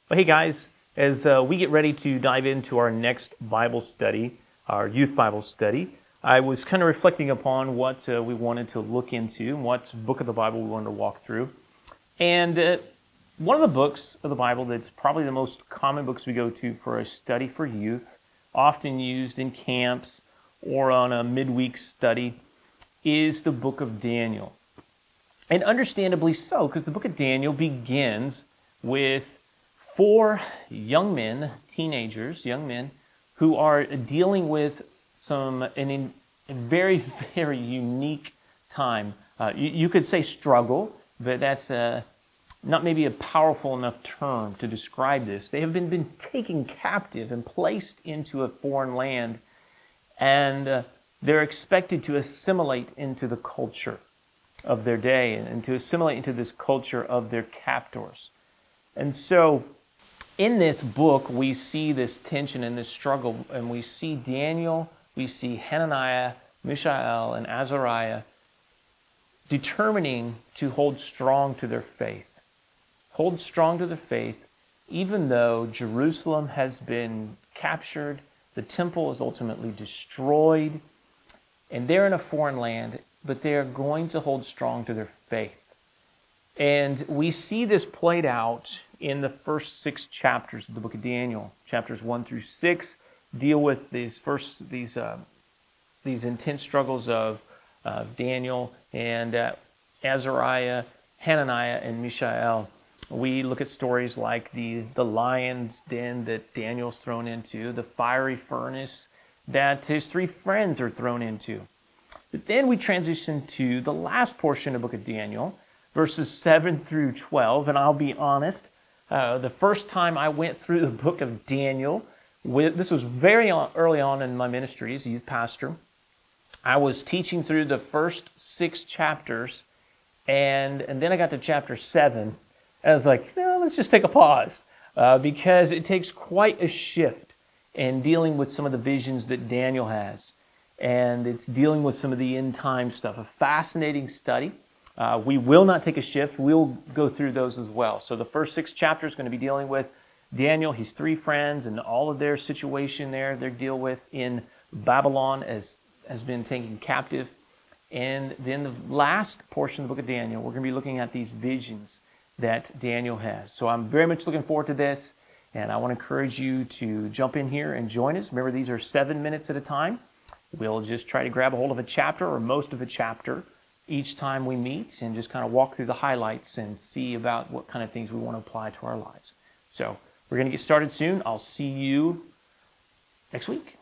Well, hey guys, as we get ready to dive into our next Bible study, our youth Bible study, I was kind of reflecting upon what we wanted to look into, what book of the Bible we wanted to walk through. And one of the books of the Bible that's probably the most common books we go to for a study for youth, often used in camps or on a midweek study, is the book of Daniel. And understandably so, because the book of Daniel begins with four young men, teenagers, young men, who are dealing with a very, very unique time. You could say struggle, but that's not maybe a powerful enough term to describe this. They have been taken captive and placed into a foreign land, and they're expected to assimilate into the culture of their day and to assimilate into this culture of their captors. And so in this book, we see this tension and this struggle, and we see Daniel, we see Hananiah, Mishael, and Azariah determining to hold strong to their faith. Hold strong to their faith, even though Jerusalem has been captured, the temple is ultimately destroyed, and they're in a foreign land, but they are going to hold strong to their faith. And we see this played out in the first 6 chapters of the book of Daniel. Chapters 1 through 6 deal with these intense struggles of Daniel and Azariah, Hananiah, and Mishael. We look at stories like the lion's den that Daniel's thrown into, the fiery furnace that his 3 friends are thrown into. But then we transition to the last portion of the book of Daniel, verses 7 through 12. And I'll be honest, the first time I went through the book of Daniel, this was very early on in my ministry as a youth pastor. I was teaching through the first 6 chapters, and then I got to chapter 7. And I was like, no, let's just take a pause, because it takes quite a shift in dealing with some of the visions that Daniel has. And it's dealing with some of the end time stuff. A fascinating study. We will not take a shift. We'll go through those as well. So the first 6 chapters are going to be dealing with Daniel, his 3 friends, and all of their situation there. They deal with in Babylon as has been taken captive. And then the last portion of the book of Daniel, we're going to be looking at these visions that Daniel has. So I'm very much looking forward to this. And I want to encourage you to jump in here and join us. Remember, these are 7 minutes at a time. We'll just try to grab a hold of a chapter or most of a chapter each time we meet and just kind of walk through the highlights and see about what kind of things we want to apply to our lives. So we're going to get started soon. I'll see you next week.